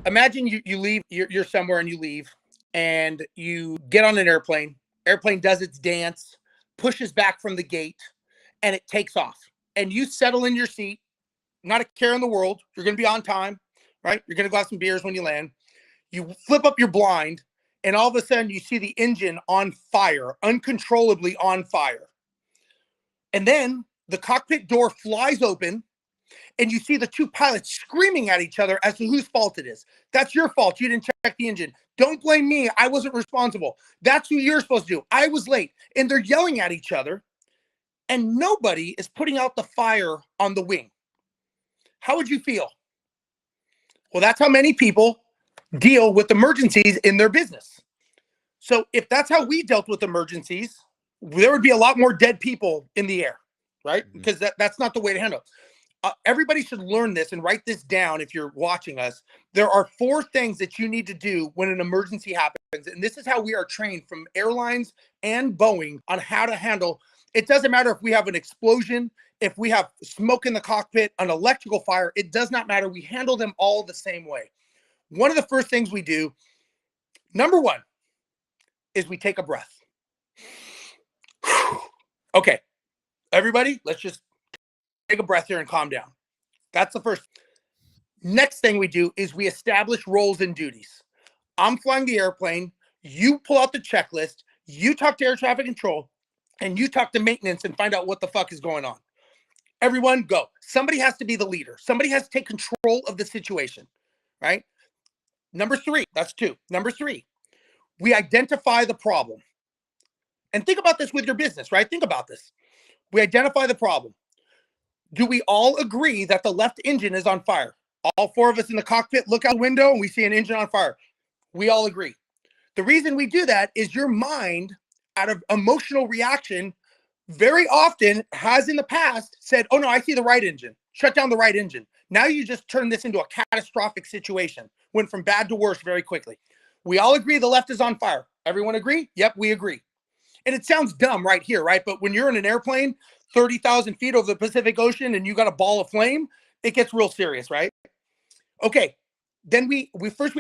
Imagine you leave, you're somewhere and you leave and you get on an airplane. Airplane does its dance, pushes back from the gate, and it takes off. And you settle in your seat, not a care in the world. You're going to be on time, right? You're going to go have some beers when you land. You flip up your blind, and all of a sudden you see the engine on fire, uncontrollably on fire. And then the cockpit door flies open, and you see the two pilots screaming at each other as to whose fault it is. That's your fault. You didn't check the engine. Don't blame me. I wasn't responsible. That's who you're supposed to do. I was late. And they're yelling at each other, and nobody is putting out the fire on the wing. How would you feel? Well, that's how many people deal with emergencies in their business. So if that's how we dealt with emergencies, there would be a lot more dead people in the air, right? Mm-hmm. Because that's not the way to handle it. Everybody should learn this and write this down if you're watching us. There are 4 things that you need to do when an emergency happens. And this is how we are trained from airlines and Boeing on how to handle. It doesn't matter if we have an explosion, if we have smoke in the cockpit, an electrical fire, it does not matter. We handle them all the same way. One of the first things we do, number 1, is we take a breath. Okay, everybody, let's just take a breath here and calm down. That's the first. Next thing we do is we establish roles and duties. I'm flying the airplane. You pull out the checklist. You talk to air traffic control, and you talk to maintenance and find out what the fuck is going on. Everyone go. Somebody has to be the leader. Somebody has to take control of the situation, right? Number 3, that's 2. Number 3, we identify the problem. And think about this with your business, right? Think about this. We identify the problem. Do we all agree that the left engine is on fire? All 4 of us in the cockpit look out the window and we see an engine on fire. We all agree. The reason we do that is your mind, out of emotional reaction, very often has in the past said, oh no, I see the right engine. Shut down the right engine. Now you just turn this into a catastrophic situation. Went from bad to worse very quickly. We all agree the left is on fire. Everyone agree? Yep, we agree. And it sounds dumb right here, right? But when you're in an airplane 30,000 feet over the Pacific Ocean and you got a ball of flame, it gets real serious, right? Okay, then we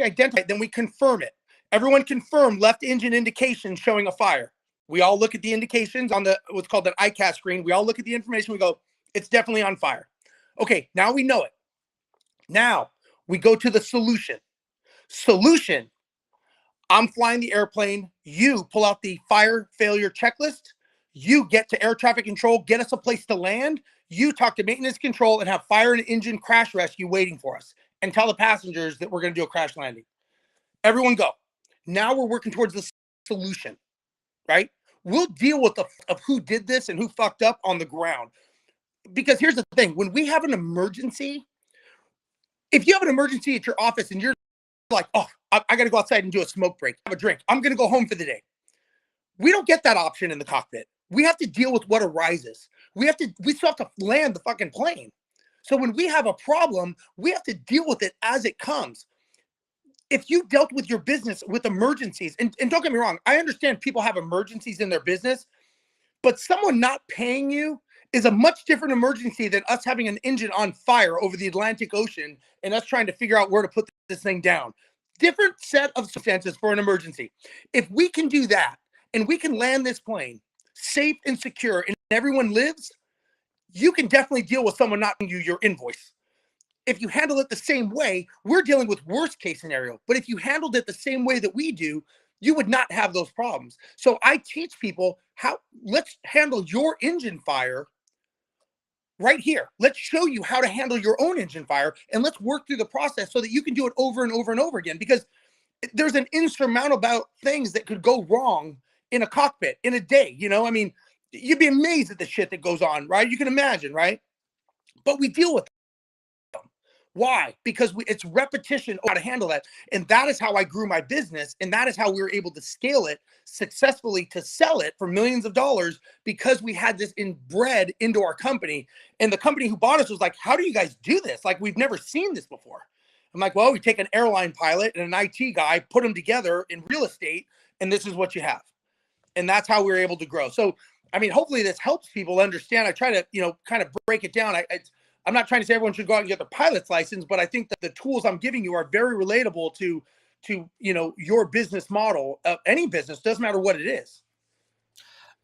identify it, then we confirm it. Everyone confirm left engine indication showing a fire. We all look at the indications on the what's called an ICAS screen. We all look at the information. We go, it's definitely on fire. Okay, now we know it. Now we go to the solution. Solution. I'm flying the airplane. You pull out the fire failure checklist. You get to air traffic control, get us a place to land. You talk to maintenance control and have fire and engine crash rescue waiting for us and tell the passengers that we're going to do a crash landing. Everyone go. Now we're working towards the solution, right? We'll deal with of who did this and who fucked up on the ground. Because here's the thing. When we have an emergency, if you have an emergency at your office and you're like, oh, I got to go outside and do a smoke break, have a drink, I'm going to go home for the day. We don't get that option in the cockpit. We have to deal with what arises. We still have to land the fucking plane. So when we have a problem, we have to deal with it as it comes. If you dealt with your business with emergencies, and don't get me wrong, I understand people have emergencies in their business, but someone not paying you is a much different emergency than us having an engine on fire over the Atlantic Ocean and us trying to figure out where to put this thing down. Different set of circumstances for an emergency. If we can do that and we can land this plane safe and secure and everyone lives, you can definitely deal with someone not paying you your invoice. If you handle it the same way, we're dealing with worst case scenario. But if you handled it the same way that we do, you would not have those problems. So I teach people let's handle your engine fire right here. Let's show you how to handle your own engine fire, and let's work through the process so that you can do it over and over and over again, because there's an insurmountable things that could go wrong in a cockpit in a day. You know, I mean, you'd be amazed at the shit that goes on, right? You can imagine, right? But we deal with them. Why? Because it's repetition how to handle that. And that is how I grew my business. And that is how we were able to scale it successfully to sell it for millions of dollars, because we had this inbred into our company. And the company who bought us was like, how do you guys do this? Like, we've never seen this before. I'm like, well, we take an airline pilot and an IT guy, put them together in real estate, and this is what you have. And that's how we were able to grow. So, I mean, hopefully this helps people understand. I try to, kind of break it down. I'm not trying to say everyone should go out and get their pilot's license, but I think that the tools I'm giving you are very relatable to your business model. Any business, doesn't matter what it is.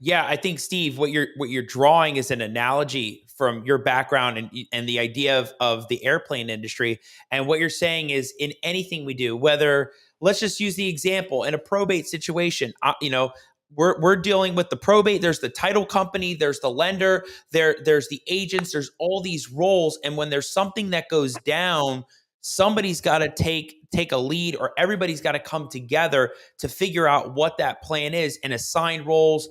Yeah, I think, Steve, what you're drawing is an analogy from your background and the idea of the airplane industry. And what you're saying is, in anything we do, whether, let's just use the example in a probate situation, we're dealing with the probate. There's the title company, there's the lender, there's the agents, there's all these roles. And when there's something that goes down, somebody's got to take a lead, or everybody's got to come together to figure out what that plan is and assign roles.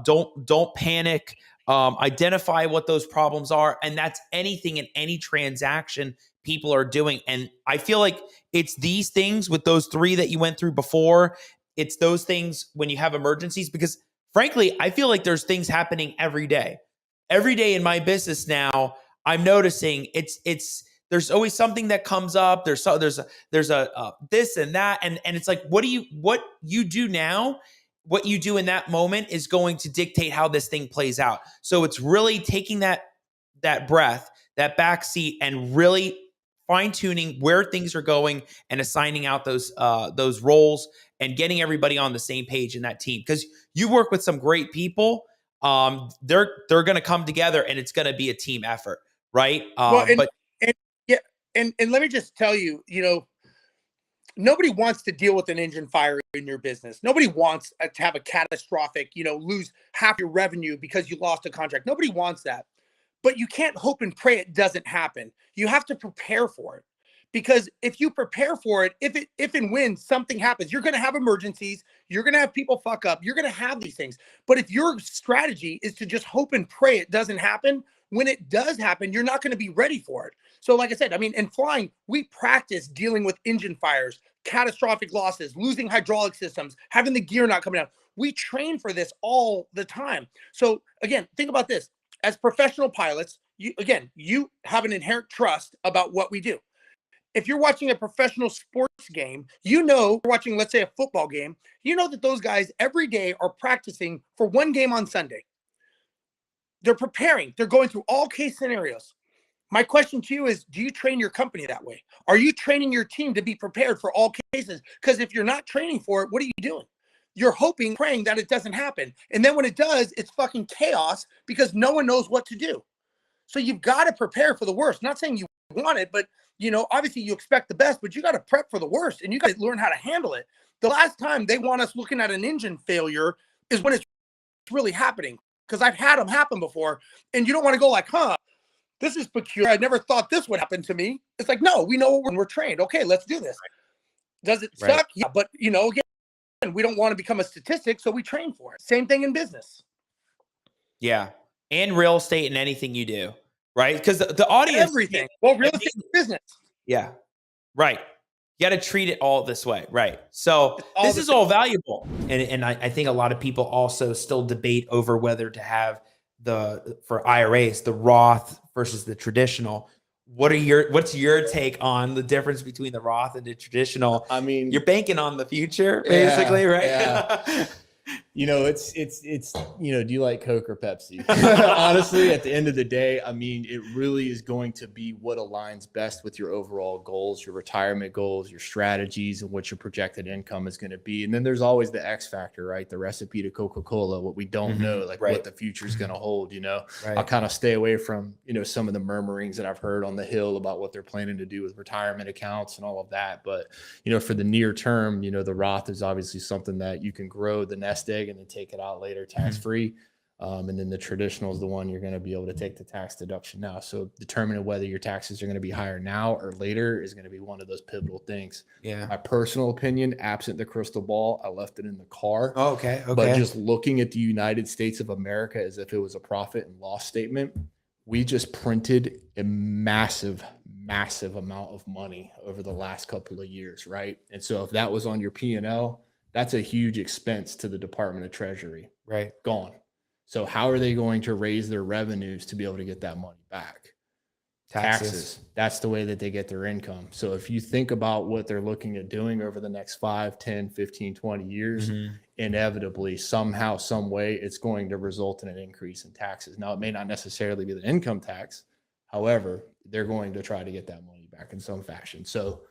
Don't panic. Identify what those problems are, and that's anything in any transaction people are doing. And I feel like it's these things with those three that you went through before. It's those things when you have emergencies, because frankly, I feel like there's things happening every day. Every day in my business now, I'm noticing there's always something that comes up. There's a this and that, and it's like, what you do now, what you do in that moment is going to dictate how this thing plays out. So it's really taking that breath, that back seat, and really fine tuning where things are going and assigning out those roles and getting everybody on the same page in that team. Because you work with some great people. They're going to come together, and it's going to be a team effort, right? And let me just tell you, nobody wants to deal with an engine fire in your business. Nobody wants to have a catastrophic, lose half your revenue because you lost a contract. Nobody wants that. But you can't hope and pray it doesn't happen. You have to prepare for it. Because if you prepare for it, if and when something happens, you're going to have emergencies. You're going to have people fuck up. You're going to have these things. But if your strategy is to just hope and pray it doesn't happen, when it does happen, you're not going to be ready for it. So like I said, in flying, we practice dealing with engine fires, catastrophic losses, losing hydraulic systems, having the gear not coming out. We train for this all the time. So again, think about this. As professional pilots, you have an inherent trust about what we do. If you're watching a professional sports game, watching, let's say, a football game, that those guys every day are practicing for one game on Sunday. They're preparing. They're going through all case scenarios. My question to you is, do you train your company that way? Are you training your team to be prepared for all cases? Because if you're not training for it, what are you doing? You're hoping, praying that it doesn't happen. And then when it does, it's fucking chaos because no one knows what to do. So you've got to prepare for the worst. Not saying you want it, but obviously you expect the best, but you got to prep for the worst and you got to learn how to handle it. The last time they want us looking at an engine failure is when it's really happening. Because I've had them happen before, and you don't want to go like, this is peculiar. I never thought this would happen to me. It's like, no, we know we're trained. Okay, let's do this. Does it suck? Yeah, but again, we don't want to become a statistic, so we train for it. Same thing in business. Yeah, and real estate and anything you do, right? Because the audience, everything. Well, real estate business. Yeah, right. You got to treat it all this way, right? So this is all valuable, and I think a lot of people also still debate over whether to have for IRAs the Roth versus the traditional. What's your take on the difference between the Roth and the traditional? I mean, you're banking on the future, basically, right? Yeah. It's do you like Coke or Pepsi? Honestly, at the end of the day, it really is going to be what aligns best with your overall goals, your retirement goals, your strategies, and what your projected income is going to be. And then there's always the X factor, right? The recipe to Coca-Cola, what we don't know, what the future is going to hold, Right. I'll kind of stay away from, some of the murmurings that I've heard on the Hill about what they're planning to do with retirement accounts and all of that. But, for the near term, the Roth is obviously something that you can grow the nest egg and then take it out later tax-free. And then the traditional is the one you're going to be able to take the tax deduction now. So determining whether your taxes are going to be higher now or later is going to be one of those pivotal things. Yeah. My personal opinion, absent the crystal ball, I left it in the car. Oh, okay. But just looking at the United States of America as if it was a profit and loss statement, we just printed a massive amount of money over the last couple of years, right? And so if that was on your P&L, that's a huge expense to the Department of Treasury. Right. Gone. So how are they going to raise their revenues to be able to get that money back? Taxes. That's the way that they get their income. So if you think about what they're looking at doing over the next 5, 10, 15, 20 years, inevitably, somehow, some way, it's going to result in an increase in taxes. Now, it may not necessarily be the income tax. However, they're going to try to get that money back in some fashion. So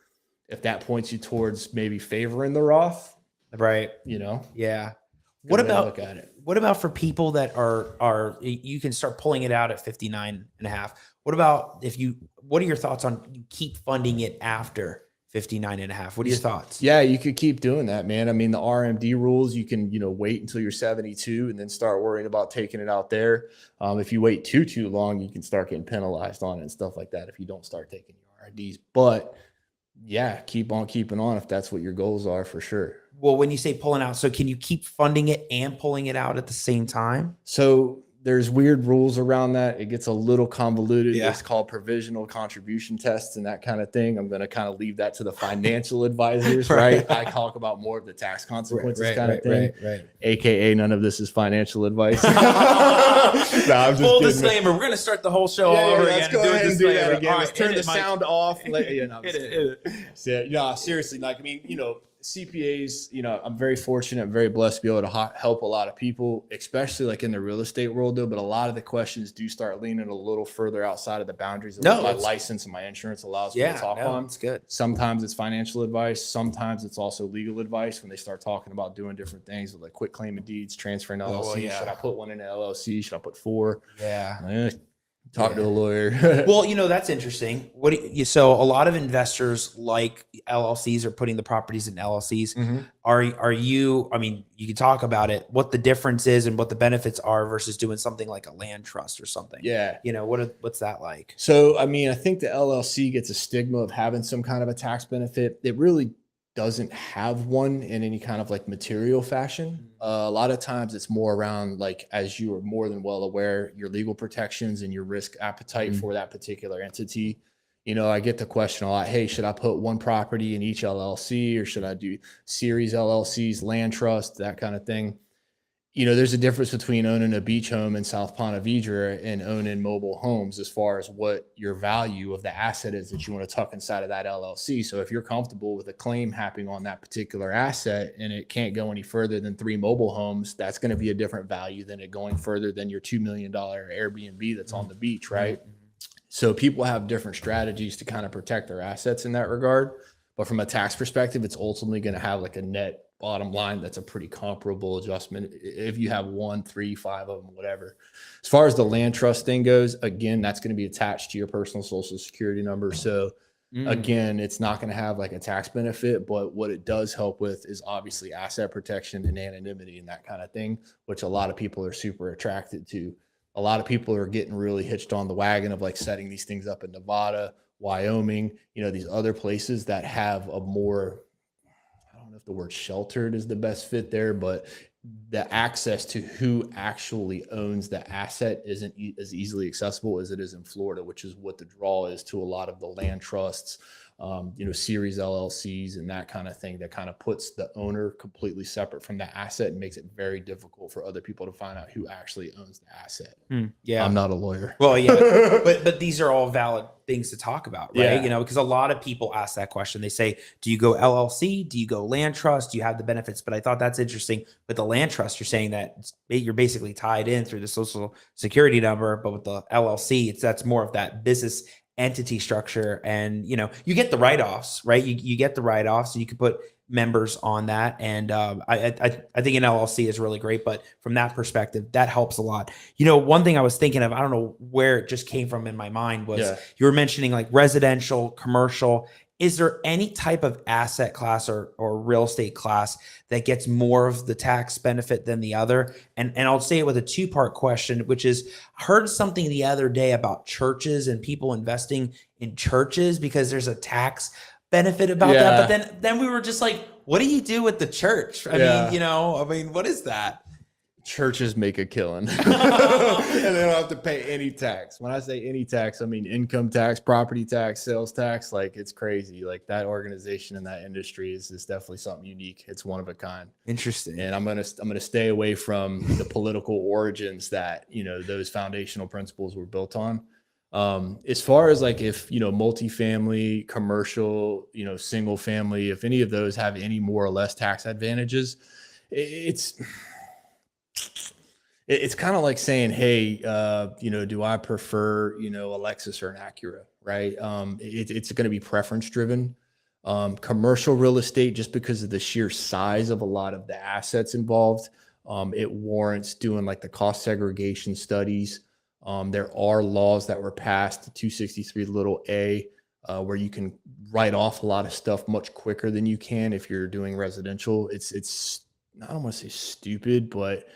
if that points you towards maybe favoring the Roth, right? Yeah. What about look at it? What about for people that are you can start pulling it out at 59.5? What about what are your thoughts on you keep funding it after 59.5? What are your thoughts? Yeah, you could keep doing that, man. I mean, the RMD rules, you can, wait until you're 72 and then start worrying about taking it out there. If you wait too long, you can start getting penalized on it and stuff like that if you don't start taking your RMDs. But yeah, keep on keeping on if that's what your goals are, for sure. Well, when you say pulling out, so can you keep funding it and pulling it out at the same time? So there's weird rules around that. It gets a little convoluted. Yeah. It's called provisional contribution tests and that kind of thing. I'm going to kind of leave that to the financial advisors, right? I talk about more of the tax consequences of thing. Right. AKA none of this is financial advice. No, I'm just full kidding. disclaimer. We're going to start the whole show all over again. Let's go ahead and do that again. All Let's right, turn the hit it, sound off. Hit it. Yeah, seriously. Like, I mean, CPAs, I'm very fortunate, very blessed to be able to help a lot of people, especially like in the real estate world though. But a lot of the questions do start leaning a little further outside of the boundaries of what my license and my insurance allows me to talk on. It's good. Sometimes it's financial advice. Sometimes it's also legal advice when they start talking about doing different things like quit claiming deeds, transferring LLC. Should I put one in an LLC? Should I put 4? Yeah. Talk to a lawyer. Well, that's interesting. So a lot of investors like LLCs or putting the properties in LLCs. Mm-hmm. Are you, I mean, you can talk about it, what the difference is and what the benefits are versus doing something like a land trust or something. Yeah. What's that like? So, I mean, I think the LLC gets a stigma of having some kind of a tax benefit. It really doesn't have one in any kind of like material fashion. A lot of times it's more around, like, as you are more than well aware, your legal protections and your risk appetite for that particular entity. I get the question a lot, hey, should I put one property in each LLC or should I do series LLCs, land trust, that kind of thing? There's a difference between owning a beach home in South Ponte Vedra and owning mobile homes as far as what your value of the asset is that you want to tuck inside of that LLC. So if you're comfortable with a claim happening on that particular asset and it can't go any further than 3 mobile homes, that's going to be a different value than it going further than your $2 million Airbnb that's on the beach, right? So people have different strategies to kind of protect their assets in that regard. But from a tax perspective, it's ultimately going to have like a net bottom line that's a pretty comparable adjustment if you have 1, 3, 5 of them, whatever. As far as the land trust thing goes, again, that's going to be attached to your personal social security number. So again, it's not going to have like a tax benefit, but what it does help with is obviously asset protection and anonymity and that kind of thing, which a lot of people are super attracted to. A lot of people are getting really hitched on the wagon of like setting these things up in Nevada, Wyoming, these other places that have a more, I don't know if the word sheltered is the best fit there, but the access to who actually owns the asset isn't as easily accessible as it is in Florida, which is what the draw is to a lot of the land trusts, series LLCs and that kind of thing, that kind of puts the owner completely separate from the asset and makes it very difficult for other people to find out who actually owns the asset. Yeah. I'm not a lawyer. Well, yeah, but these are all valid things to talk about, right? Yeah. Because a lot of people ask that question. They say, do you go LLC? Do you go land trust? Do you have the benefits? But I thought that's interesting. With the land trust, you're saying that you're basically tied in through the social security number, but with the LLC, that's more of that business entity structure. And, you get the write-offs, right? You get the write-offs, and you can put members on that. And I think an LLC is really great, but from that perspective, that helps a lot. One thing I was thinking of, I don't know where it just came from in my mind, was you were mentioning like residential, commercial. Is there any type of asset class or real estate class that gets more of the tax benefit than the other? And I'll say it with a 2-part question, which is, I heard something the other day about churches and people investing in churches because there's a tax benefit about that. But then we were just like, what do you do with the church? I mean, what is that? Churches make a killing and they don't have to pay any tax. When I say any tax, I mean income tax, property tax, sales tax. Like, it's crazy. Like, that organization in that industry is definitely something unique. It's one of a kind. Interesting. And I'm gonna stay away from the political origins that those foundational principles were built on. As far as like if multifamily, commercial, single family, if any of those have any more or less tax advantages, it's kind of like saying, hey, do I prefer, a Lexus or an Acura? right? It's going to be preference driven. Commercial real estate, just because of the sheer size of a lot of the assets involved, it warrants doing like the cost segregation studies. There are laws that were passed, the 263 little a, where you can write off a lot of stuff much quicker than you can if you're doing residential. It's I don't want to say stupid, but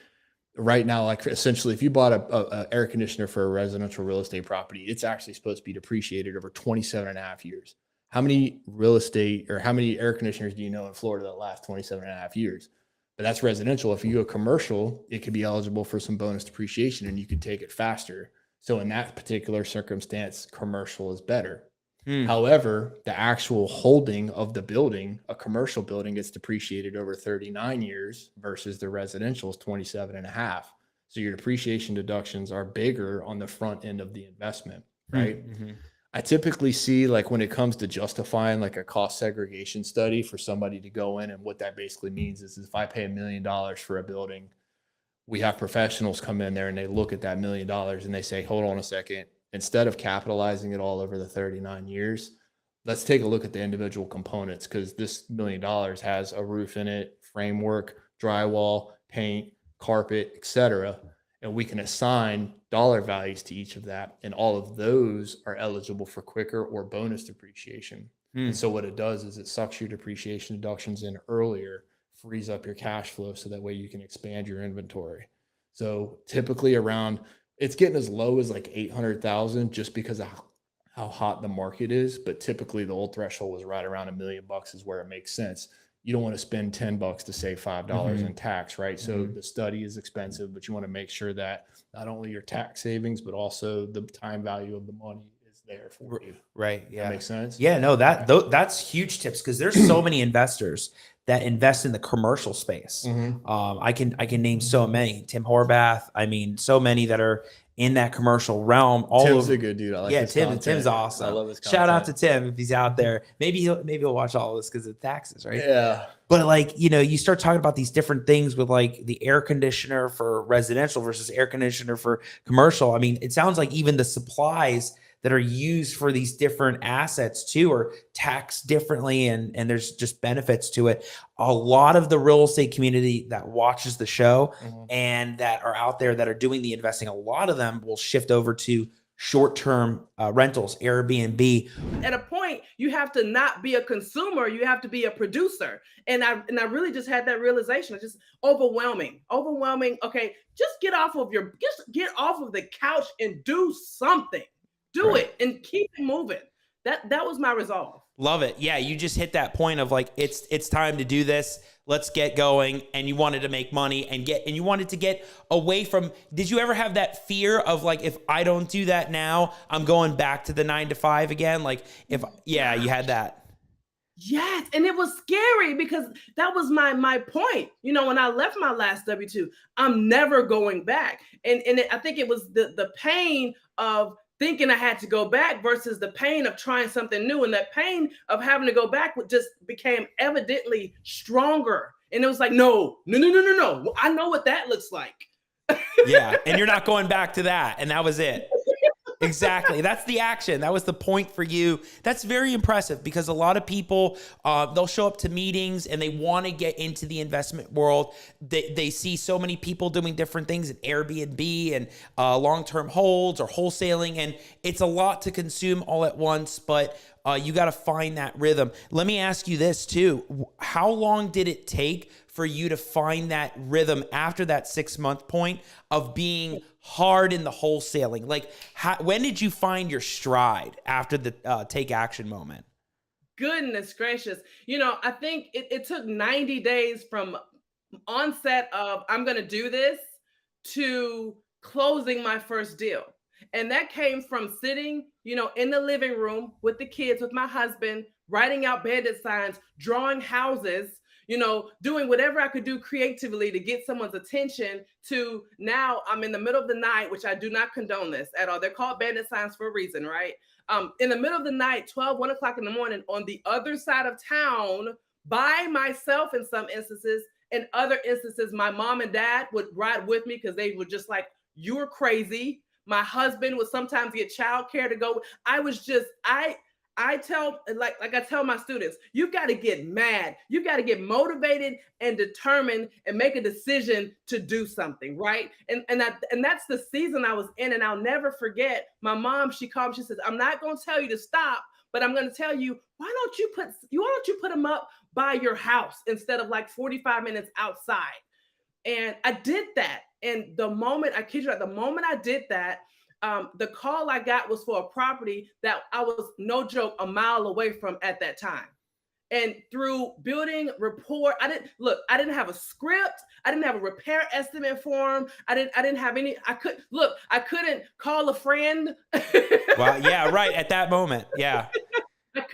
right now, like essentially, if you bought a air conditioner for a residential real estate property, it's actually supposed to be depreciated over 27 and a half years. How many real estate or how many air conditioners do you know in Florida that last 27 and a half years? But that's residential. If you go commercial, it could be eligible for some bonus depreciation and you could take it faster. So in that particular circumstance, commercial is better. However, the actual holding of the building, a commercial building, gets depreciated over 39 years versus the residential is 27 and a half. So your depreciation deductions are bigger on the front end of the investment, right? I typically see, like, when it comes to justifying like a cost segregation study for somebody to go in, and what that basically means is if I pay $1 million for a building, we have professionals come in there and they look at that $1 million and they say, hold on a second. Instead of capitalizing it all over the 39 years, let's take a look at the individual components, because this $1 million has a roof in it, framework, drywall, paint, carpet, etc. And we can assign dollar values to each of that. And all of those are eligible for quicker or bonus depreciation. And so what it does is it sucks your depreciation deductions in earlier, frees up your cash flow so that way you can expand your inventory. So typically around, it's getting as low as like 800,000 just because of how hot the market is. But typically the old threshold was right around $1 million is where it makes sense. You don't want to spend $10 to save $5 in tax, right? So the study is expensive, but you want to make sure that not only your tax savings, but also the time value of the money is there for you. Right. Yeah. That makes sense. Yeah, no, that's huge tips, because there's so many investors that invest in the commercial space. I can name so many. Tim Horvath. I mean, so many that are in that commercial realm. Tim's a good dude. I like his content. Tim's awesome. I love his content. Shout out to Tim if he's out there. Maybe he'll watch all of this because of taxes, right? Yeah. But like, you start talking about these different things with like the air conditioner for residential versus air conditioner for commercial. I mean, it sounds like even the supplies that are used for these different assets too are taxed differently, and there's just benefits to it. A lot of the real estate community that watches the show and that are out there that are doing the investing, a lot of them will shift over to short-term rentals, Airbnb. At a point, you have to not be a consumer, you have to be a producer. And I really just had that realization. It's just overwhelming. Okay, just get off of the couch and do something. Do it and keep it moving. That was my resolve. Love it. Yeah, you just hit that point of like, it's time to do this. Let's get going. And you wanted to make money and you wanted to get away from. Did you ever have that fear of like, if I don't do that now, I'm going back to the 9 to 5 again? Like, you had that. Yes, and it was scary because that was my point. When I left my last W-2, I'm never going back. And I think it was the pain of thinking I had to go back versus the pain of trying something new. And that pain of having to go back just became evidently stronger. And it was like, no. I know what that looks like. Yeah. And you're not going back to that. And that was it. Exactly. That's the action. That was the point for you. That's very impressive, because a lot of people, they'll show up to meetings and they want to get into the investment world. They see so many people doing different things in Airbnb and long-term holds or wholesaling. And it's a lot to consume all at once, but you got to find that rhythm. Let me ask you this too. How long did it take for you to find that rhythm after that 6-month point of being hard in the wholesaling? Like, when did you find your stride after the take action moment? Goodness gracious. I think it took 90 days from onset of I'm going to do this to closing my first deal. And that came from sitting, in the living room with the kids, with my husband, writing out bandit signs, drawing houses, doing whatever I could do creatively to get someone's attention, to now I'm in the middle of the night, which I do not condone this at all. They're called bandit signs for a reason, right? In the middle of the night, 1 o'clock in the morning, on the other side of town, by myself in some instances. In other instances, my mom and dad would ride with me because they were just like, you're crazy. My husband would sometimes get childcare to go. I was just, I tell, like I tell my students, you've got to get mad. You've got to get motivated and determined and make a decision to do something, right? And that's the season I was in. And I'll never forget my mom, she called me, she says, I'm not going to tell you to stop, but I'm going to tell you, why don't you put them up by your house instead of like 45 minutes outside? And I did that. And the moment, I kid you not, the moment I did that, the call I got was for a property that I was, no joke, a mile away from at that time. And through building rapport, I didn't have a script. I didn't have a repair estimate form. I didn't have any, I couldn't call a friend. Well, yeah, right. At that moment. Yeah.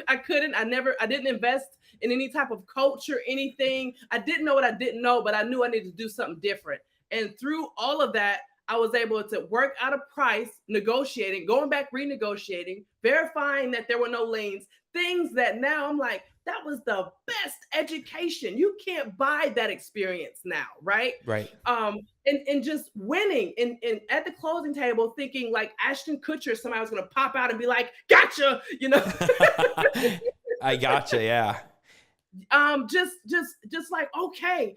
I couldn't, I didn't invest in any type of coach or anything. I didn't know what I didn't know, but I knew I needed to do something different. And through all of that, I was able to work out a price, negotiating, going back, renegotiating, verifying that there were no liens, things that now I'm like, that was the best education. You can't buy that experience now, right? Right. And just winning and at the closing table, thinking like Ashton Kutcher, somebody was going to pop out and be like, gotcha, you know? I gotcha. Yeah. Just like, okay,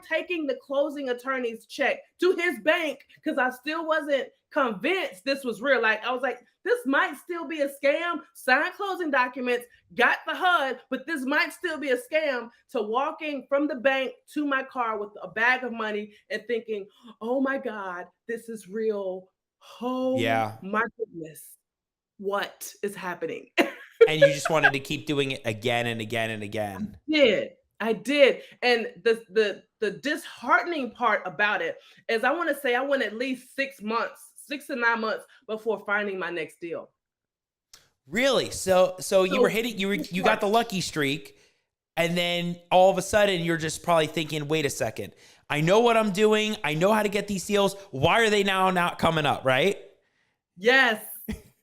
taking the closing attorney's check to his bank, because I still wasn't convinced this was real. Like, I was like, this might still be a scam. Signed closing documents, got the HUD, but this might still be a scam. To walking from the bank to my car with a bag of money and thinking, oh my God, this is real. Oh yeah. My goodness, what is happening? And you just wanted to keep doing it again and again and again. I did. And the disheartening part about it is, I want to say I went at least 6 to 9 months before finding my next deal. Really? So you were hitting, you got the lucky streak, and then all of a sudden you're just probably thinking, wait a second, I know what I'm doing. I know how to get these deals. Why are they now not coming up? Right? Yes,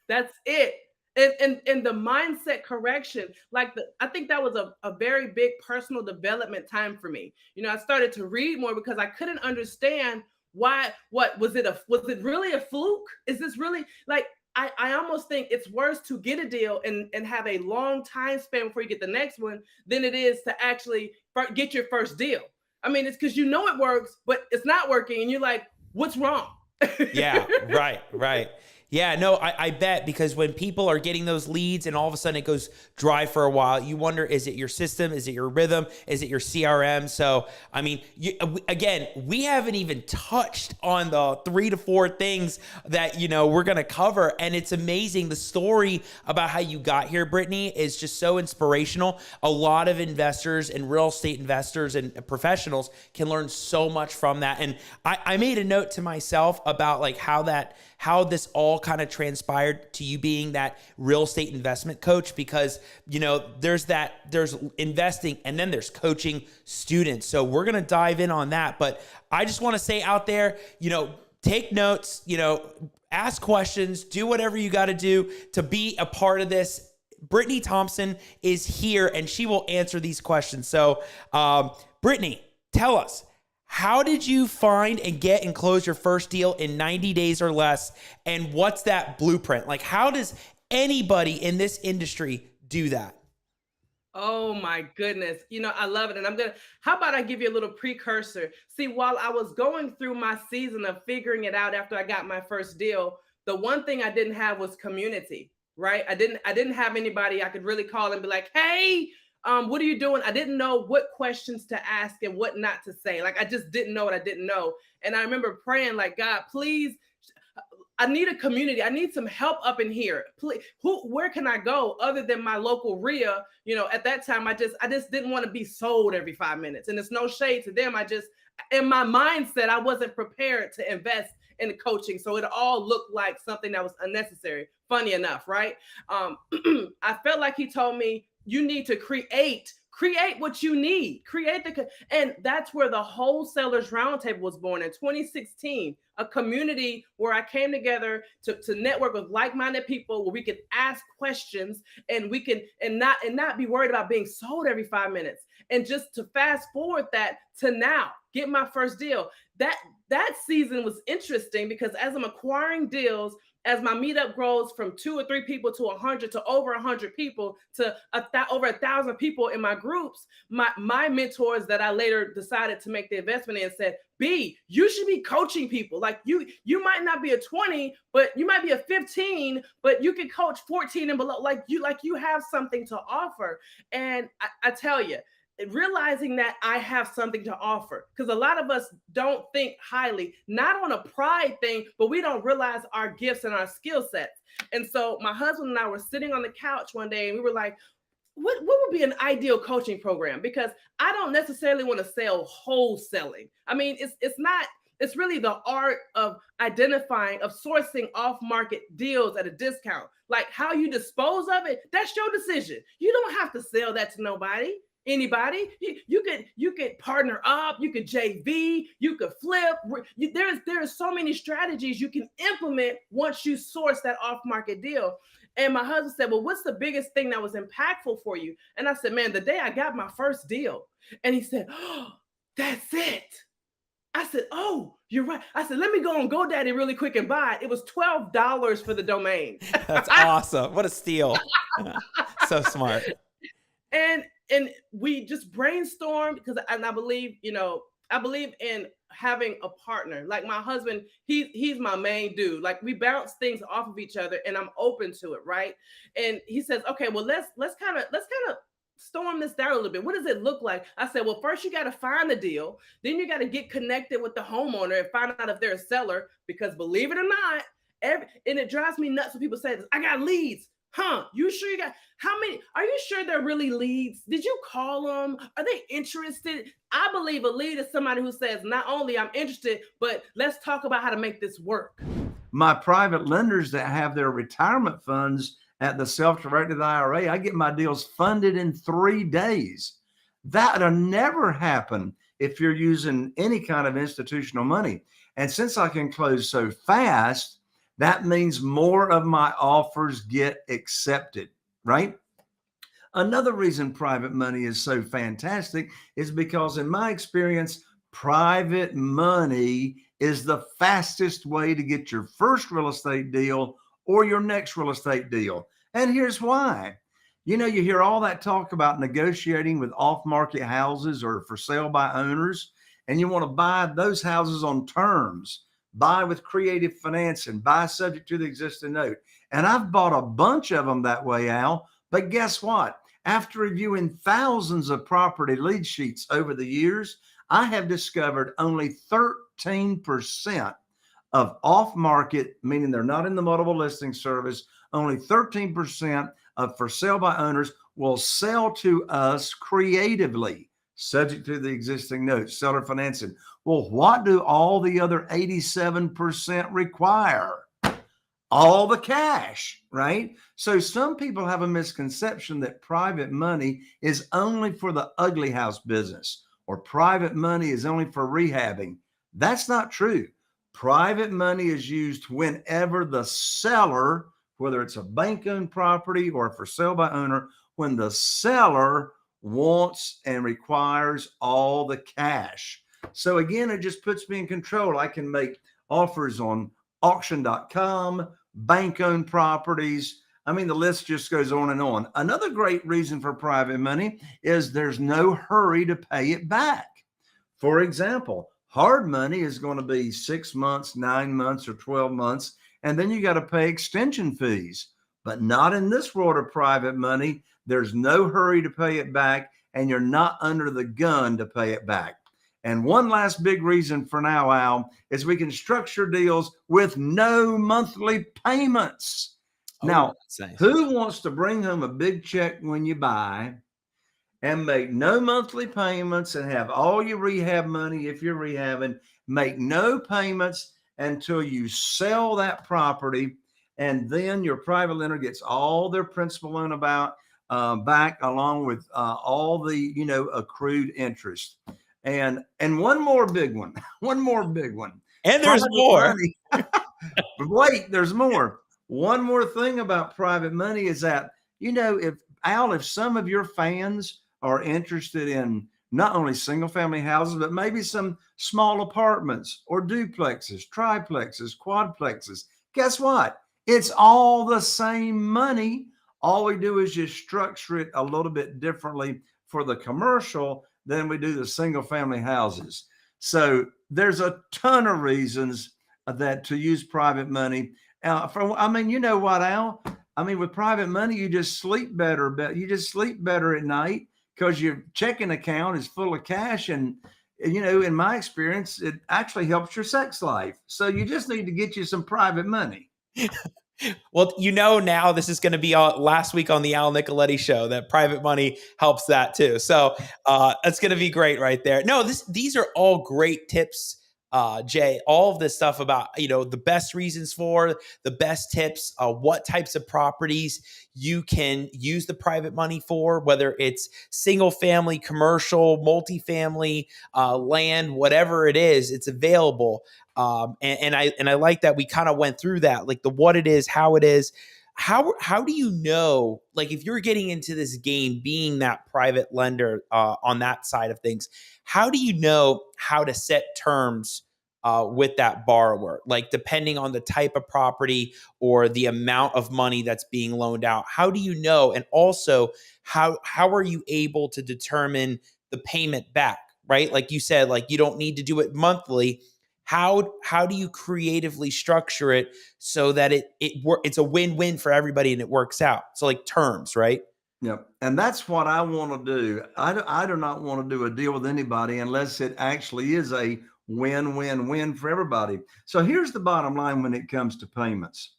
that's it. And the mindset correction, I think that was a very big personal development time for me. You know, I started to read more because I couldn't understand why. Was it really a fluke? Is this really, like, I almost think it's worse to get a deal and have a long time span before you get the next one than it is to actually get your first deal. I mean, it's because you know it works, but it's not working, and you're like, what's wrong? Yeah, right. Yeah, no, I bet, because when people are getting those leads and all of a sudden it goes dry for a while, you wonder, is it your system? Is it your rhythm? Is it your CRM? So, I mean, again, we haven't even touched on the 3 to 4 things that, we're going to cover. And it's amazing. The story about how you got here, Brittany, is just so inspirational. A lot of investors and real estate investors and professionals can learn so much from that. And I made a note to myself about like how this all kind of transpired to you being that real estate investment coach, because, there's investing and then there's coaching students. So we're going to dive in on that. But I just want to say out there, take notes, ask questions, do whatever you got to do to be a part of this. Brittany Thompson is here and she will answer these questions. So, Brittany, tell us, how did you find and get and close your first deal in 90 days or less? And what's that blueprint? Like, how does anybody in this industry do that? Oh my goodness. I love it. And how about I give you a little precursor? See, while I was going through my season of figuring it out after I got my first deal, the one thing I didn't have was community, right? I didn't have anybody I could really call and be like, hey, what are you doing? I didn't know what questions to ask and what not to say. Like, I just didn't know what I didn't know. And I remember praying like, God, please, I need a community. I need some help up in here. Please, where can I go other than my local RIA? At that time, I just didn't want to be sold every 5 minutes. And it's no shade to them. In my mindset, I wasn't prepared to invest in the coaching. So it all looked like something that was unnecessary. Funny enough, right? I felt like he told me, you need to create what you need, and that's where the Wholesalers Roundtable was born in 2016, a community where I came together to network with like-minded people, where we could ask questions and we can, and not be worried about being sold every 5 minutes. And just to fast forward that to now, get my first deal. That season was interesting because as I'm acquiring deals, as my meetup grows from 2 or 3 people to 100 to over 100 people to over 1,000 people in my groups, my mentors that I later decided to make the investment in said, B, you should be coaching people. Like you might not be a 20, but you might be a 15, but you can coach 14 and below. Like you have something to offer. And I tell you, realizing that I have something to offer, because a lot of us don't think highly, not on a pride thing, but we don't realize our gifts and our skill sets. And so my husband and I were sitting on the couch one day and we were like, what would be an ideal coaching program? Because I don't necessarily want to sell wholesaling. I mean, it's really the art of identifying, of sourcing off-market deals at a discount. Like how you dispose of it, that's your decision. You don't have to sell that to anybody. You could partner up, you could JV, you could flip. There's so many strategies you can implement once you source that off-market deal. And my husband said, well, what's the biggest thing that was impactful for you? And I said, man, the day I got my first deal. And he said, oh, that's it. I said, oh, you're right. I said, let me go on GoDaddy really quick and buy it. It was $12 for the domain. That's awesome. What a steal. So smart. And we just brainstormed because I believe, I believe in having a partner. Like my husband, he's my main dude. Like we bounce things off of each other and I'm open to it, right? And he says, okay, well, let's kind of storm this down a little bit. What does it look like? I said, well, first you got to find the deal. Then you got to get connected with the homeowner and find out if they're a seller, because believe it or not, and it drives me nuts when people say this, I got leads. Huh? You sure you got how many? Are you sure they're really leads? Did you call them? Are they interested? I believe a lead is somebody who says, not only I'm interested, but let's talk about how to make this work. My private lenders that have their retirement funds at the self-directed IRA, I get my deals funded in 3 days. That'll never happen if you're using any kind of institutional money. And since I can close so fast, that means more of my offers get accepted, right? Another reason private money is so fantastic is because, in my experience, private money is the fastest way to get your first real estate deal or your next real estate deal. And here's why. You hear all that talk about negotiating with off-market houses or for sale by owners, and you want to buy those houses on terms. Buy with creative financing, buy subject to the existing note. And I've bought a bunch of them that way, Al. But guess what? After reviewing thousands of property lead sheets over the years, I have discovered only 13% of off-market, meaning they're not in the multiple listing service, only 13% of for sale by owners will sell to us creatively, subject to the existing note, seller financing. Well, what do all the other 87% require? All the cash, right? So some people have a misconception that private money is only for the ugly house business, or private money is only for rehabbing. That's not true. Private money is used whenever the seller, whether it's a bank-owned property or for sale by owner, when the seller wants and requires all the cash. So again, it just puts me in control. I can make offers on auction.com, bank-owned properties. I mean, the list just goes on and on. Another great reason for private money is there's no hurry to pay it back. For example, hard money is going to be 6 months, 9 months, or 12 months, and then you got to pay extension fees. But not in this world of private money. There's no hurry to pay it back, and you're not under the gun to pay it back. And one last big reason for now, Al, is we can structure deals with no monthly payments. Now, nice. Who wants to bring home a big check when you buy and make no monthly payments and have all your rehab money, if you're rehabbing, make no payments until you sell that property, and then your private lender gets all their principal loan back along with all the accrued interest. And one more big one. And there's more. Wait, there's more. One more thing about private money is that, if some of your fans are interested in not only single family houses, but maybe some small apartments or duplexes, triplexes, quadplexes. Guess what? It's all the same money. All we do is just structure it a little bit differently for the commercial than we do the single family houses. So there's a ton of reasons that to use private money. You know what, Al? I mean, with private money, you just sleep better. But you just sleep better at night because your checking account is full of cash. And, you know, in my experience, it actually helps your sex life. So you just need to get you some private money. Well, you know, now this is going to be last week on the Al Nicoletti show that private money helps that too. So it's going to be great right there. No, these are all great tips, Jay. All of this stuff about, you know, the best reasons for, the best tips, what types of properties you can use the private money for, whether it's single family, commercial, multifamily, land, whatever it is, it's available. And I like that we kind of went through that, like the what it is, how it is. How do you know, like if you're getting into this game, being that private lender on that side of things, how do you know how to set terms with that borrower? Like depending on the type of property or the amount of money that's being loaned out, how do you know? And also, how are you able to determine the payment back, right? Like you said, like you don't need to do it monthly. How do you creatively structure it so that it's a win-win for everybody and it works out? So like terms, right? Yep. And that's what I want to do. I do not want to do a deal with anybody unless it actually is a win-win-win for everybody. So here's the bottom line when it comes to payments.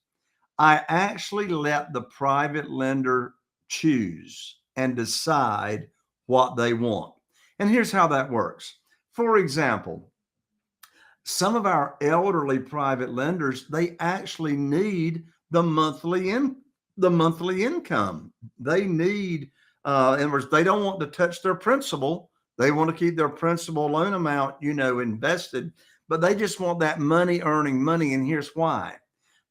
I actually let the private lender choose and decide what they want. And here's how that works. For example, some of our elderly private lenders, they actually need the monthly income. They need, in other words, they don't want to touch their principal. They want to keep their principal loan amount, you know, invested, but they just want that money earning money. And here's why.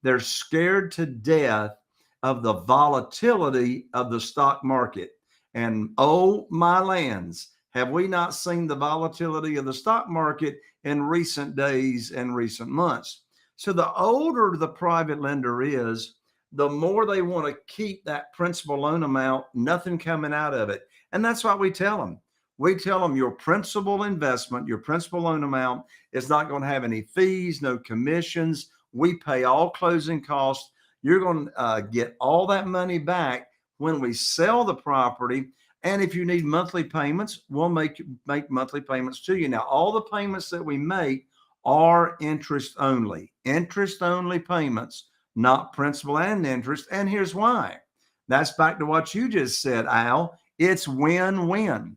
They're scared to death of the volatility of the stock market. And oh, my lands, have we not seen the volatility of the stock market in recent days and recent months? So the older the private lender is, the more they want to keep that principal loan amount, nothing coming out of it. And that's what we tell them. We tell them your principal investment, your principal loan amount is not going to have any fees, no commissions. We pay all closing costs. You're going to get all that money back when we sell the property. And if you need monthly payments, we'll make monthly payments to you. Now, all the payments that we make are interest only payments, not principal and interest. And here's why. That's back to what you just said, Al. It's win-win.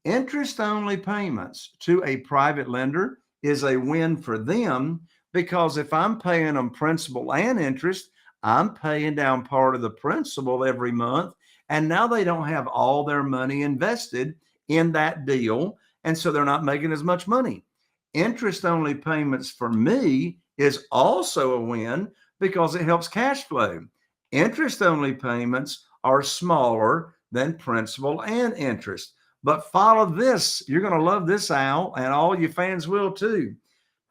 Interest only payments to a private lender is a win for them because if I'm paying them principal and interest, I'm paying down part of the principal every month. And now they don't have all their money invested in that deal. And so they're not making as much money. Interest only payments for me is also a win because it helps cash flow. Interest only payments are smaller than principal and interest. But follow this. You're going to love this, Al, and all your fans will too.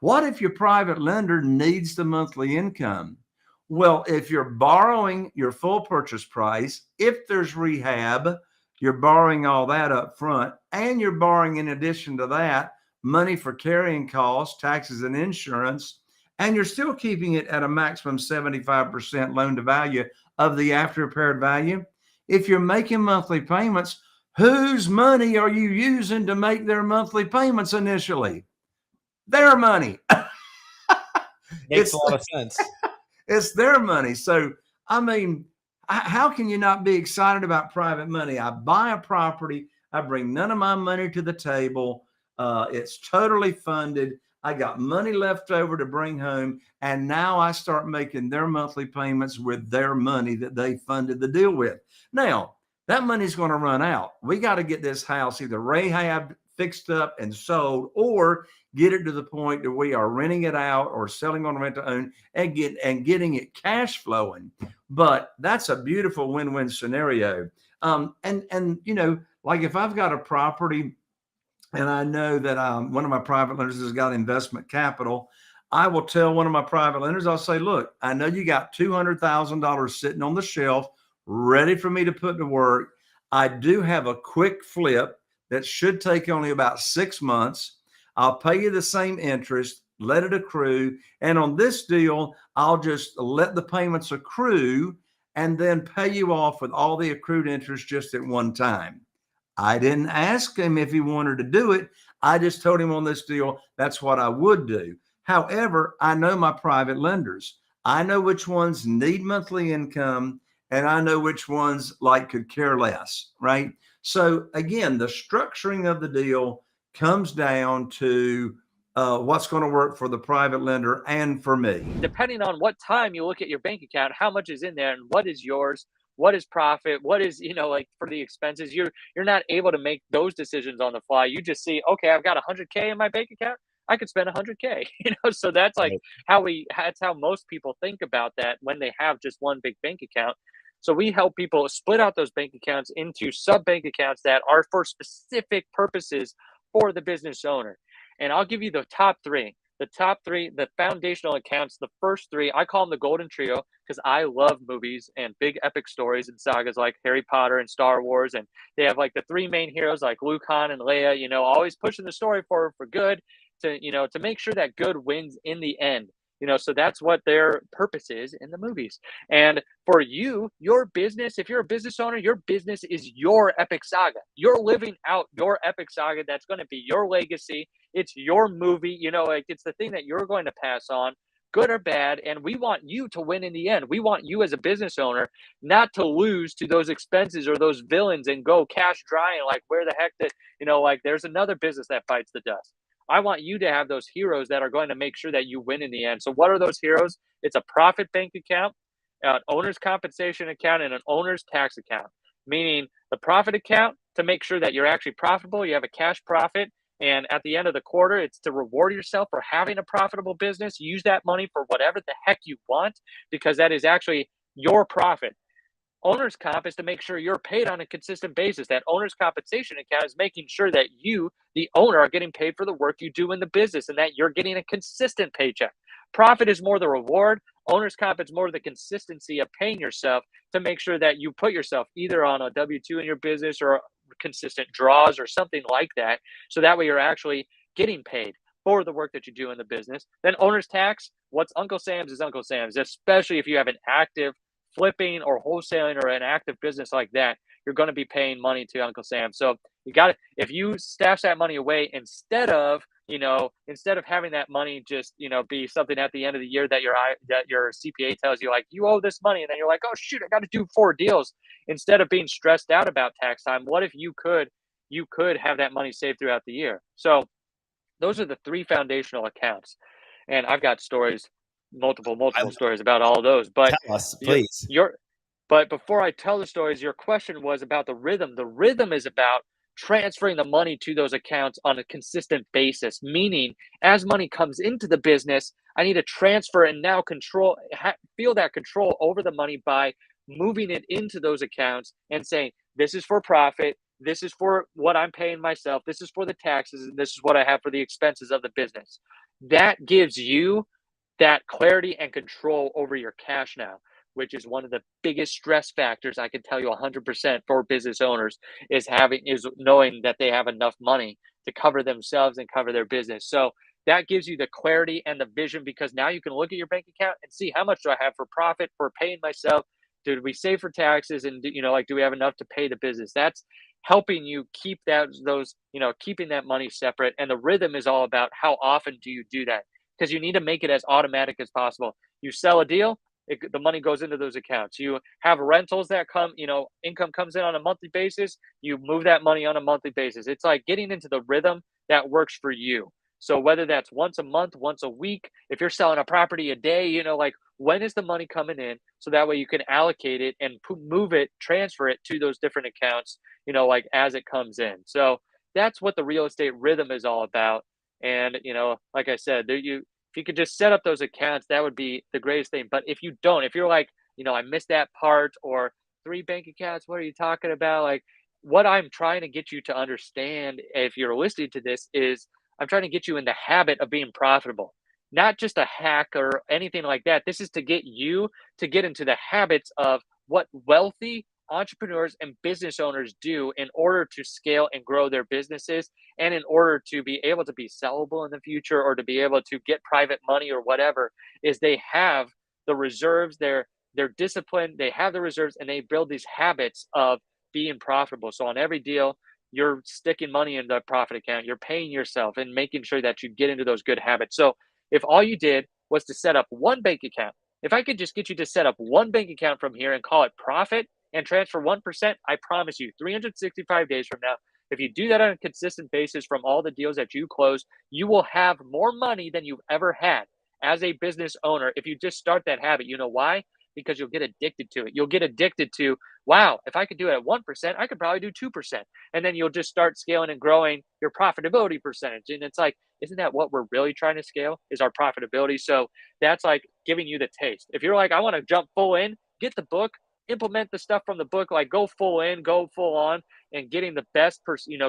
What if your private lender needs the monthly income? Well, if you're borrowing your full purchase price, if there's rehab, you're borrowing all that up front, and you're borrowing in addition to that money for carrying costs, taxes, and insurance, and you're still keeping it at a maximum 75% loan to value of the after repaired value. If you're making monthly payments, whose money are you using to make their monthly payments initially? Their money. Makes a lot of sense. It's their money. So, I mean, how can you not be excited about private money? I buy a property. I bring none of my money to the table. It's totally funded. I got money left over to bring home. And now I start making their monthly payments with their money that they funded the deal with. Now, that money's going to run out. We got to get this house either rehabbed, fixed up, and sold, or get it to the point that we are renting it out or selling on rent to own and getting it cash flowing. But that's a beautiful win-win scenario. And you know, Like if I've got a property and I know that one of my private lenders has got investment capital, I will tell one of my private lenders, I'll say, look, I know you got $200,000 sitting on the shelf ready for me to put to work. I do have a quick flip that should take only about 6 months. I'll pay you the same interest, let it accrue. And on this deal, I'll just let the payments accrue and then pay you off with all the accrued interest just at one time. I didn't ask him if he wanted to do it. I just told him on this deal, that's what I would do. However, I know my private lenders. I know which ones need monthly income and I know which ones like could care less, right? So again, the structuring of the deal comes down to what's going to work for the private lender and for me. Depending on what time you look at your bank account, how much is in there and what is yours, what is profit, what is, like for the expenses, you're not able to make those decisions on the fly. You just see, okay, I've got 100K in my bank account. I could spend 100K, so that's like that's how most people think about that when they have just one big bank account. So we help people split out those bank accounts into sub bank accounts that are for specific purposes for the business owner. And I'll give you the top three. The top three, the foundational accounts, the first three, I call them the golden trio because I love movies and big epic stories and sagas like Harry Potter and Star Wars. And they have like the three main heroes like Luke, Han, and Leia, always pushing the story for good to make sure that good wins in the end. So that's what their purpose is in the movies. And for you, your business, if you're a business owner, your business is your epic saga. You're living out your epic saga. That's going to be your legacy. It's your movie, it's the thing that you're going to pass on, good or bad. And we want you to win in the end. We want you as a business owner not to lose to those expenses or those villains and go cash dry and like, where the heck that, there's another business that bites the dust. I want you to have those heroes that are going to make sure that you win in the end. So what are those heroes? It's a profit bank account, an owner's compensation account, and an owner's tax account, meaning the profit account to make sure that you're actually profitable. You have a cash profit. And at the end of the quarter, it's to reward yourself for having a profitable business. Use that money for whatever the heck you want, because that is actually your profit. Owner's comp is to make sure you're paid on a consistent basis. That owner's compensation account is making sure that you, the owner, are getting paid for the work you do in the business and that you're getting a consistent paycheck. Profit is more the reward. Owner's comp is more the consistency of paying yourself to make sure that you put yourself either on a W-2 in your business or consistent draws or something like that. So that way you're actually getting paid for the work that you do in the business. Then owner's tax, what's Uncle Sam's is Uncle Sam's, especially if you have an active flipping or wholesaling or an active business like that, you're going to be paying money to Uncle Sam. So you got to, if you stash that money away instead of having that money just, be something at the end of the year that your CPA tells you like, you owe this money. And then you're like, oh shoot, I got to do 4 deals. Instead of being stressed out about tax time, what if you could have that money saved throughout the year? So those are the 3 foundational accounts. And I've got stories, multiple stories about all of those, but tell us, please. But before I tell the stories, your question was about the rhythm. The rhythm is about transferring the money to those accounts on a consistent basis, meaning as money comes into the business, I need to transfer and now feel that control over the money by moving it into those accounts and saying, this is for profit. This is for what I'm paying myself. This is for the taxes. And this is what I have for the expenses of the business. That gives you that clarity and control over your cash now, which is one of the biggest stress factors I can tell you 100% for business owners is knowing that they have enough money to cover themselves and cover their business. So that gives you the clarity and the vision, because now you can look at your bank account and see how much do I have for profit, for paying myself, did we save for taxes, and do we have enough to pay the business? That's helping you keep keeping that money separate. And the rhythm is all about how often do you do that, because you need to make it as automatic as possible. You sell a deal, the money goes into those accounts. You have rentals that come, income comes in on a monthly basis. You move that money on a monthly basis. It's like getting into the rhythm that works for you. So whether that's once a month, once a week, if you're selling a property a day, when is the money coming in? So that way you can allocate it and move it, transfer it to those different accounts, as it comes in. So that's what the real estate rhythm is all about. And, like I said, if you could just set up those accounts, that would be the greatest thing. But if you don't, if you're like, I missed that part, or 3 bank accounts, what are you talking about? Like, what I'm trying to get you to understand, if you're listening to this, is I'm trying to get you in the habit of being profitable, not just a hack or anything like that. This is to get you to get into the habits of what wealthy entrepreneurs and business owners do in order to scale and grow their businesses, and in order to be able to be sellable in the future, or to be able to get private money or whatever. Is they have the reserves, they're disciplined, they have the reserves, and they build these habits of being profitable. So on every deal, you're sticking money in the profit account, you're paying yourself and making sure that you get into those good habits. So if all you did was to set up one bank account, if I could just get you to set up one bank account from here and call it profit and transfer 1%, I promise you 365 days from now, if you do that on a consistent basis from all the deals that you close, you will have more money than you've ever had as a business owner if you just start that habit. You know why? Because you'll get addicted to it. You'll get addicted to, wow, if I could do it at 1%, I could probably do 2%. And then you'll just start scaling and growing your profitability percentage. And it's like, isn't that what we're really trying to scale, is our profitability? So that's like giving you the taste. If you're like, I want to jump full in, get the book, implement the stuff from the book, like go full in, go full on, and getting the best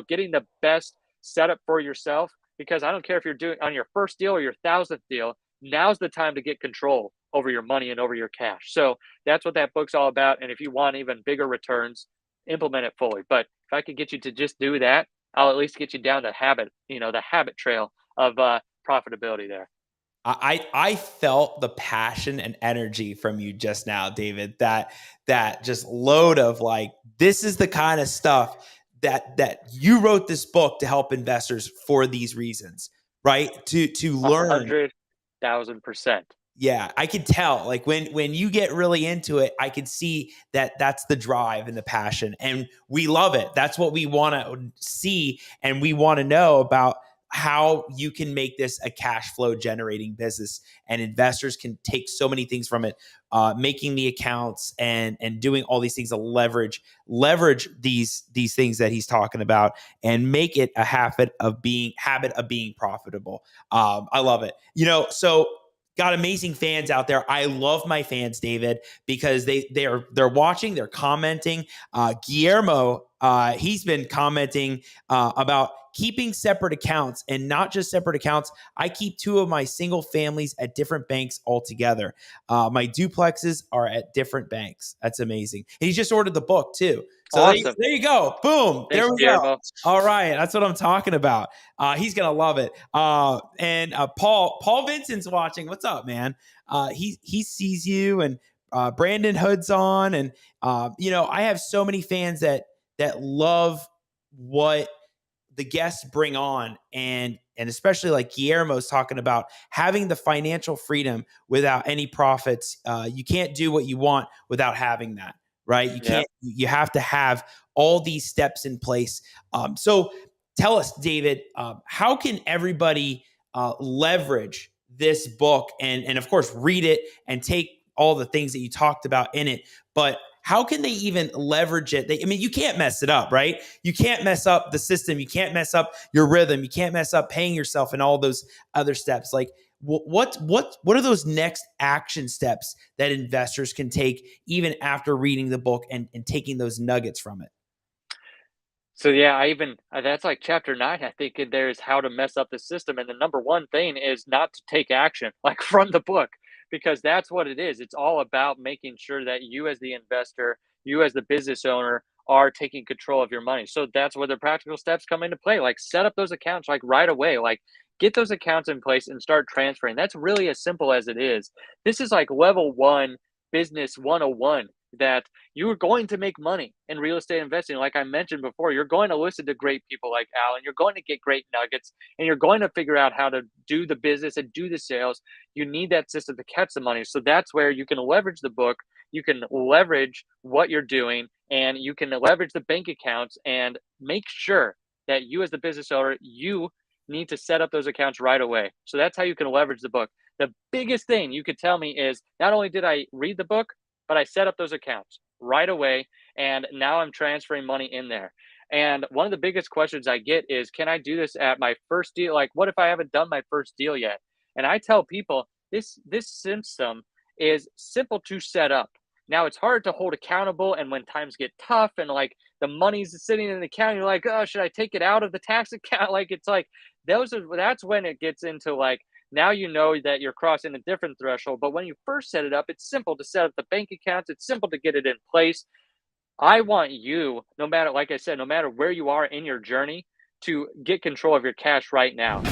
getting the best setup for yourself. Because I don't care if you're doing on your first deal or your 1,000th deal, now's the time to get control over your money and over your cash. So that's what that book's all about. And if you want even bigger returns, implement it fully. But if I could get you to just do that, I'll at least get you down the habit, the habit trail of profitability there. I felt the passion and energy from you just now, David, that just load of like, this is the kind of stuff that you wrote this book to help investors for these reasons, right? To learn. 100,000%. Yeah, I could tell. Like when you get really into it, I could see that that's the drive and the passion, and we love it. That's what we want to see, and we want to know about how you can make this a cash flow generating business, and investors can take so many things from it, making the accounts and doing all these things to leverage these things that he's talking about, and make it a habit of being profitable. I love it. So got amazing fans out there. I love my fans, David, because they're watching, they're commenting. Guillermo, he's been commenting about keeping separate accounts, and not just separate accounts. I keep 2 of my single families at different banks altogether. My duplexes are at different banks. That's amazing. And he just ordered the book too. So awesome. there you go. Boom. Thanks, there we Guillermo. go. All right. That's what I'm talking about. He's going to love it. And Paul Vincent's watching. What's up, man? He sees you, and Brandon Hood's on. And, I have so many fans that love what the guests bring on, and especially like Guillermo's talking about having the financial freedom without any profits. You can't do what you want without having that, right? You can't. You have to have all these steps in place. So tell us, David, how can everybody leverage this book and of course read it and take all the things that you talked about in it, but how can they even leverage it? You can't mess it up, right? You can't mess up the system. You can't mess up your rhythm. You can't mess up paying yourself and all those other steps. Like what are those next action steps that investors can take even after reading the book and taking those nuggets from it? So yeah, that's like chapter 9. I think there's how to mess up the system, and the number one thing is not to take action, like from the book, because that's what it is. It's all about making sure that you, as the investor, you as the business owner, are taking control of your money. So that's where the practical steps come into play. Like set up those accounts like right away. Like get those accounts in place and start transferring. That's really as simple as it is. This is like level 1 business 101, that you are going to make money in real estate investing. Like I mentioned before, you're going to listen to great people like Alan. You're going to get great nuggets, and you're going to figure out how to do the business and do the sales. You need that system to catch the money. So that's where you can leverage the book. You can leverage what you're doing, and you can leverage the bank accounts, and make sure that you, as the business owner, you need to set up those accounts right away. So that's how you can leverage the book. The biggest thing you could tell me is not only did I read the book, but I set up those accounts right away, and now I'm transferring money in there. And one of the biggest questions I get is, can I do this at my first deal? Like, what if I haven't done my first deal yet? And I tell people this system is simple to set up. Now it's hard to hold accountable. And when times get tough and like the money's sitting in the account, you're like, oh, should I take it out of the tax account? Like, it's like, that's when it gets into like, now you know that you're crossing a different threshold. But when you first set it up, it's simple to set up the bank accounts. It's simple to get it in place. I want you, no matter, like I said, no matter where you are in your journey, to get control of your cash right now.